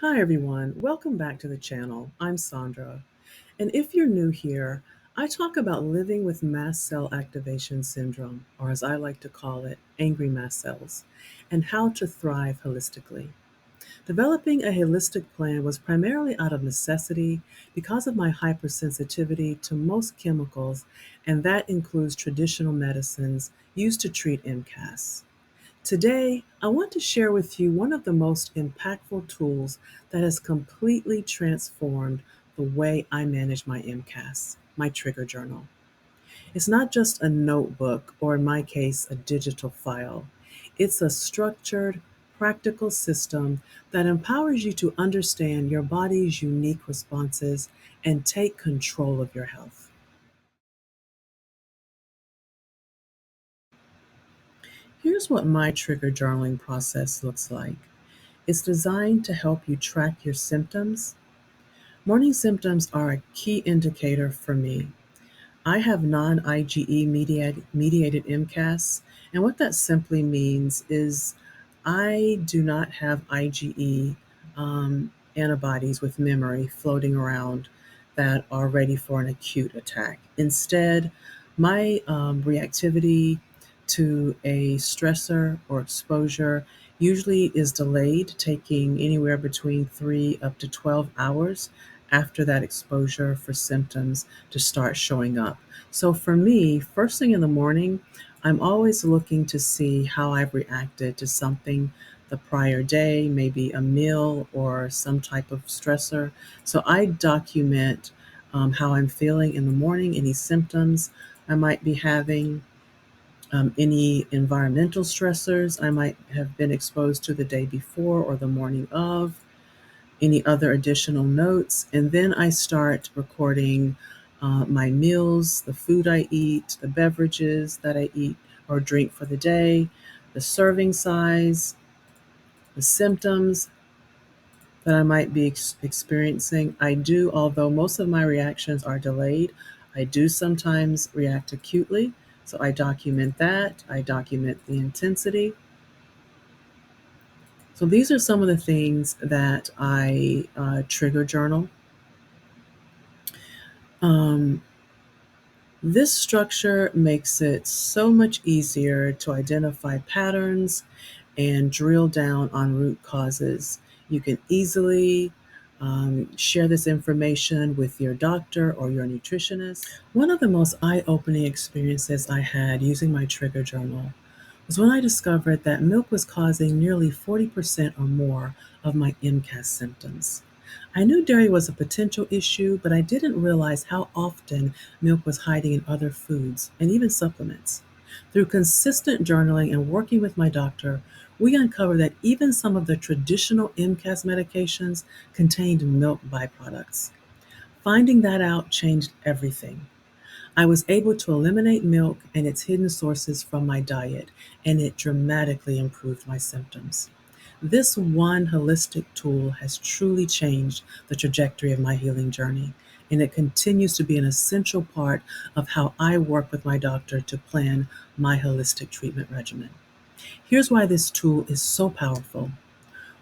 Hi everyone, welcome back to the channel. I'm Sandra, and if you're new here, I talk about living with mast cell activation syndrome, or as I like to call it, angry mast cells, and how to thrive holistically. Developing a holistic plan was primarily out of necessity because of my hypersensitivity to most chemicals, and that includes traditional medicines used to treat MCAS. Today, I want to share with you one of the most impactful tools that has completely transformed the way I manage my MCAS, my trigger journal. It's not just a notebook, or in my case, a digital file. It's a structured, practical system that empowers you to understand your body's unique responses and take control of your health. Here's what my trigger journaling process looks like. It's designed to help you track your symptoms. Morning symptoms are a key indicator for me. I have non-IgE mediated MCAS, and what that simply means is I do not have IgE antibodies with memory floating around that are ready for an acute attack. Instead, my reactivity to a stressor or exposure usually is delayed, taking anywhere between 3 up to 12 hours after that exposure for symptoms to start showing up. So for me, first thing in the morning, I'm always looking to see how I've reacted to something the prior day, maybe a meal or some type of stressor. So I document how I'm feeling in the morning, any symptoms I might be having, any environmental stressors I might have been exposed to the day before or the morning of, any other additional notes, and then I start recording my meals, the food I eat, the beverages that I eat or drink for the day, the serving size, the symptoms that I might be experiencing. I do, although most of my reactions are delayed, I do sometimes react acutely. So I document that, I document the intensity. So these are some of the things that I trigger journal. Um, This structure makes it so much easier to identify patterns and drill down on root causes. You can easily share this information with your doctor or your nutritionist. One of the most eye opening experiences I had using my trigger journal was when I discovered that milk was causing nearly 40% or more of my MCAS symptoms. I knew dairy was a potential issue, but I didn't realize how often milk was hiding in other foods and even supplements. Through consistent journaling and working with my doctor, we uncovered that even some of the traditional MCAS medications contained milk byproducts. Finding that out changed everything. I was able to eliminate milk and its hidden sources from my diet, and it dramatically improved my symptoms. This one holistic tool has truly changed the trajectory of my healing journey, and it continues to be an essential part of how I work with my doctor to plan my holistic treatment regimen. Here's why this tool is so powerful.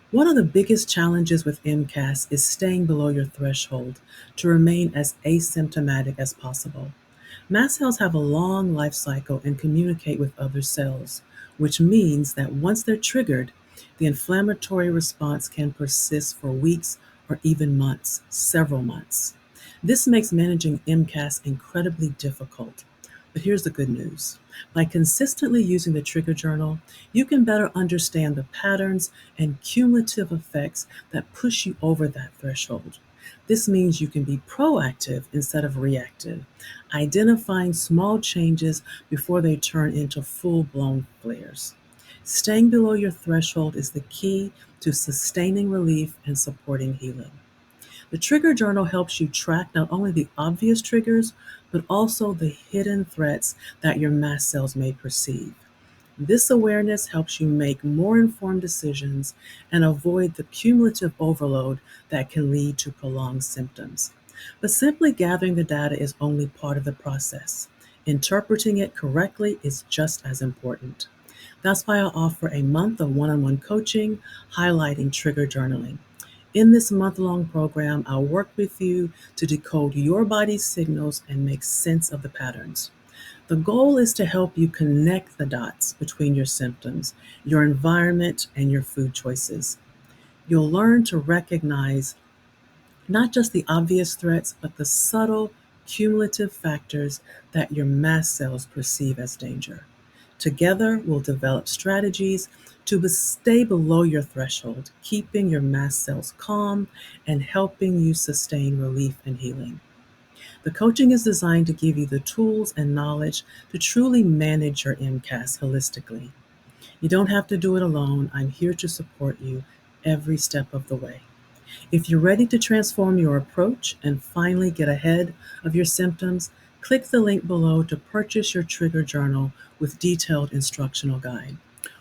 One of the biggest challenges with MCAS is staying below your threshold to remain as asymptomatic as possible. Mast cells have a long life cycle and communicate with other cells, which means that once they're triggered, the inflammatory response can persist for weeks or even months, several months. This makes managing MCAS incredibly difficult. But here's the good news. By consistently using the trigger journal, you can better understand the patterns and cumulative effects that push you over that threshold. This means you can be proactive instead of reactive, identifying small changes before they turn into full blown flares. Staying below your threshold is the key to sustaining relief and supporting healing. The trigger journal helps you track not only the obvious triggers, but also the hidden threats that your mast cells may perceive. This awareness helps you make more informed decisions and avoid the cumulative overload that can lead to prolonged symptoms. But simply gathering the data is only part of the process. Interpreting it correctly is just as important. That's why I offer a month of one on one coaching highlighting trigger journaling. In this month-long program, I'll work with you to decode your body's signals and make sense of the patterns. The goal is to help you connect the dots between your symptoms, your environment, and your food choices. You'll learn to recognize not just the obvious threats, but the subtle, cumulative factors that your mast cells perceive as danger. Together, we'll develop strategies to stay below your threshold, keeping your mast cells calm and helping you sustain relief and healing. The coaching is designed to give you the tools and knowledge to truly manage your MCAS holistically. You don't have to do it alone. I'm here to support you every step of the way. If you're ready to transform your approach and finally get ahead of your symptoms, click the link below to purchase your trigger journal with detailed instructional guide.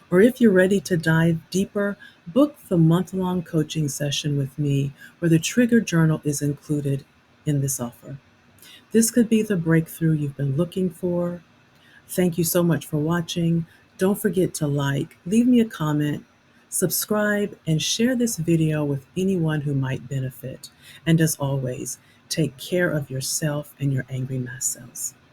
Or if you're ready to dive deeper, book the month-long coaching session with me where the trigger journal is included in this offer. This could be the breakthrough you've been looking for. Thank you so much for watching. Don't forget to like, leave me a comment, subscribe, and share this video with anyone who might benefit. And as always, take care of yourself and your angry mast cells.